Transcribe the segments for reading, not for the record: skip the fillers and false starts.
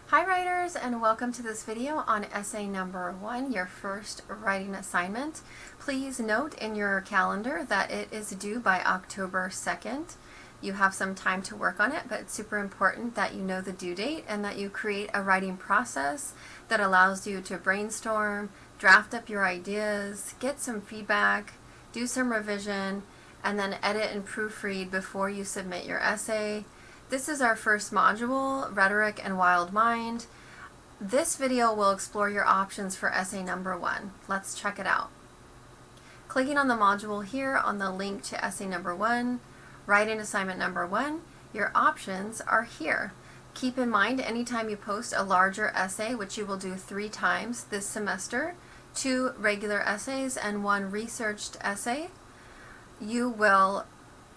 Hi writers, and welcome to this video on essay number 1, your first writing assignment. Please note in your calendar that it is due by October 2nd. You have some time to work on it, but it's super important that you know the due date and that you create a writing process that allows you to brainstorm, draft up your ideas, get some feedback, do some revision, and then edit and proofread before you submit your essay. This is our first module, Rhetoric and Wild Mind. This video will explore your options for essay number 1. Let's check it out. Clicking on the module here on the link to essay number 1, writing assignment number 1, your options are here. Keep in mind, anytime you post a larger essay, which you will do 3 times this semester, 2 regular essays and 1 researched essay, you will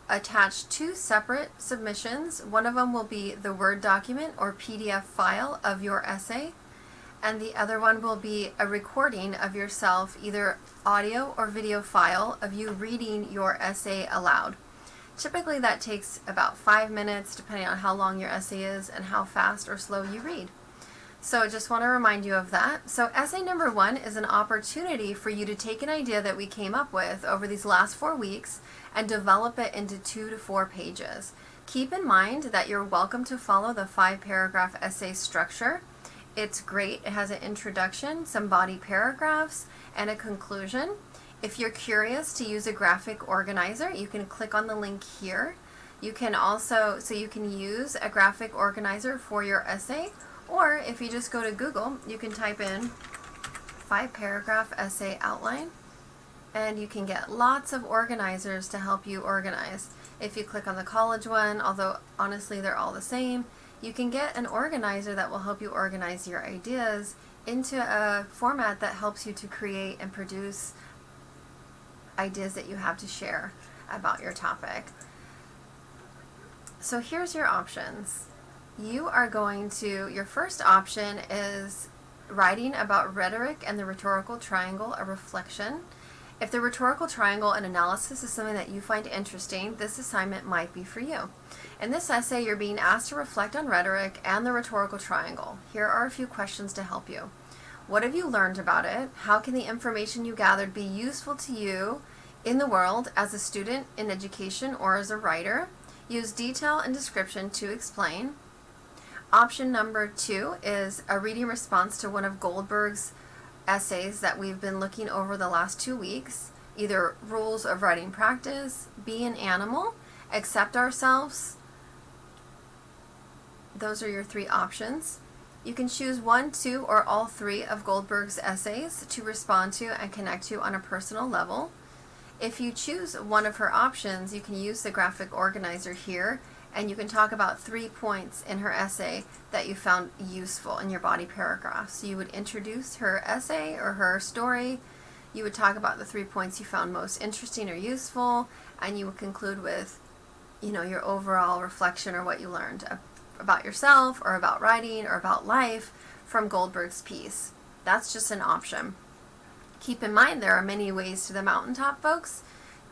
attach 2 separate submissions. One of them will be the Word document or PDF file of your essay, and the other one will be a recording of yourself, either audio or video file of you reading your essay aloud. Typically that takes about 5 minutes depending on how long your essay is and how fast or slow you read. So I just want to remind you of that. So essay number 1 is an opportunity for you to take an idea that we came up with over these last 4 weeks and develop it into 2 to 4 pages. Keep in mind that you're welcome to follow the 5-paragraph essay structure. It's great. It has an introduction, some body paragraphs, and a conclusion. If you're curious to use a graphic organizer, you can click on the link here. You can also, you can use a graphic organizer for your essay, or if you just go to Google, you can type in 5-paragraph essay outline, and you can get lots of organizers to help you organize. If you click on the college one, although honestly they're all the same, you can get an organizer that will help you organize your ideas into a format that helps you to create and produce ideas that you have to share about your topic. So here's your options. You are going to, your first option is writing about rhetoric and the rhetorical triangle, a reflection. If the rhetorical triangle and analysis is something that you find interesting, this assignment might be for you. In this essay, you're being asked to reflect on rhetoric and the rhetorical triangle. Here are a few questions to help you. What have you learned about it? How can the information you gathered be useful to you in the world as a student in education or as a writer? Use detail and description to explain. Option number 2 is a reading response to one of Goldberg's essays that we've been looking over the last 2 weeks, either Rules of Writing Practice, Be an Animal, Accept Ourselves. Those are your 3 options. You can choose 1, 2, or all 3 of Goldberg's essays to respond to and connect to on a personal level. If you choose one of her options, you can use the graphic organizer here, and you can talk about 3 points in her essay that you found useful in your body paragraph. So you would introduce her essay or her story, you would talk about the 3 points you found most interesting or useful, and you would conclude with, your overall reflection or what you learned about yourself or about writing or about life from Goldberg's piece. That's just an option. Keep in mind there are many ways to the mountaintop, folks.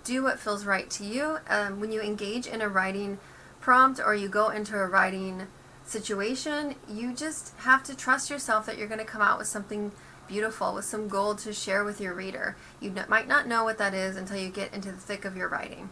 Do what feels right to you. When you engage in a writing prompt or you go into a writing situation, you just have to trust yourself that you're going to come out with something beautiful, with some gold to share with your reader. You might not know what that is until you get into the thick of your writing.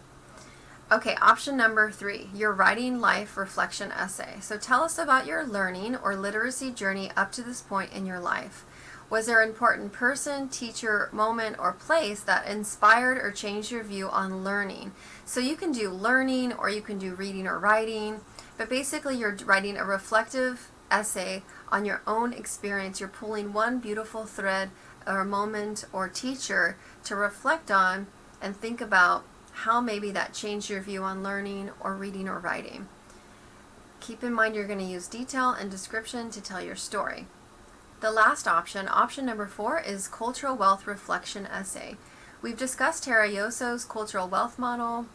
Okay, option number 3, your writing life reflection essay. So tell us about your learning or literacy journey up to this point in your life. Was there an important person, teacher, moment, or place that inspired or changed your view on learning? So you can do learning, or you can do reading or writing, but basically you're writing a reflective essay on your own experience. You're pulling one beautiful thread or moment or teacher to reflect on and think about how maybe that changed your view on learning or reading or writing. Keep in mind you're going to use detail and description to tell your story. The last option, option number 4, is cultural wealth reflection essay. We've discussed Tara Yoso's cultural wealth model.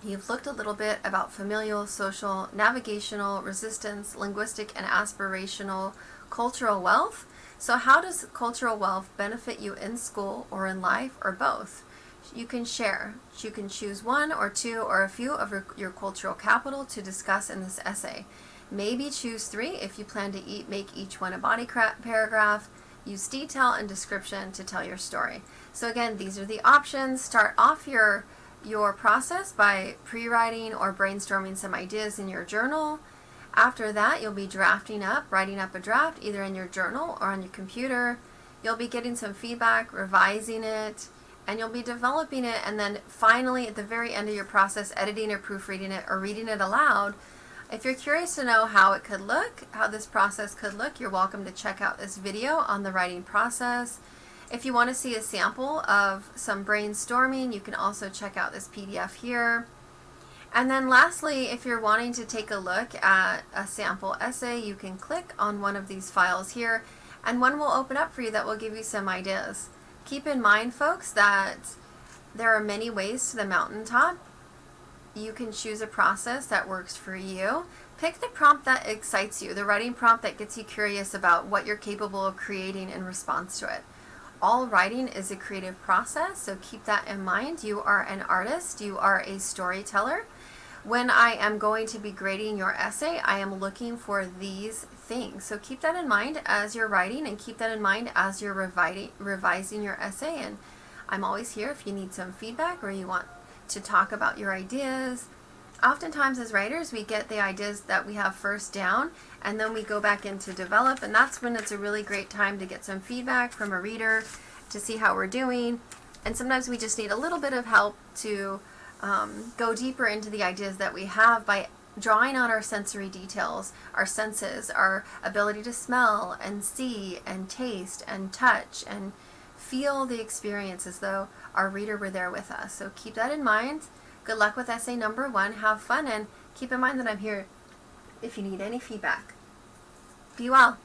You've looked a little bit about familial, social, navigational, resistance, linguistic, and aspirational cultural wealth. So how does cultural wealth benefit you in school or in life or both? You can share. You can choose 1 or 2 or a few of your cultural capital to discuss in this essay. Maybe choose 3 if you plan to make each one a body paragraph. Use detail and description to tell your story. So again, these are the options. Start off your process by pre-writing or brainstorming some ideas in your journal. After that, you'll be writing up a draft either in your journal or on your computer. You'll be getting some feedback, revising it, and you'll be developing it, and then finally at the very end of your process, editing or proofreading it or reading it aloud. If you're curious to know how it could look, how this process could look, you're welcome to check out this video on the writing process. If you want to see a sample of some brainstorming, you can also check out this PDF here. And then lastly, if you're wanting to take a look at a sample essay, you can click on one of these files here, and one will open up for you that will give you some ideas. Keep in mind, folks, that there are many ways to the mountaintop. You can choose a process that works for you. Pick the prompt that excites you, the writing prompt that gets you curious about what you're capable of creating in response to it. All writing is a creative process, so keep that in mind. You are an artist, you are a storyteller. When I am going to be grading your essay, I am looking for these things. So keep that in mind as you're writing, and keep that in mind as you're revising your essay. And I'm always here if you need some feedback or you want to talk about your ideas. Oftentimes as writers, we get the ideas that we have first down, and then we go back in to develop, and that's when it's a really great time to get some feedback from a reader to see how we're doing. And sometimes we just need a little bit of help to go deeper into the ideas that we have by drawing on our sensory details, our senses, our ability to smell and see and taste and touch and feel the experience as though our reader were there with us. So keep that in mind. Good luck with essay number 1. Have fun, and keep in mind that I'm here if you need any feedback. Be well.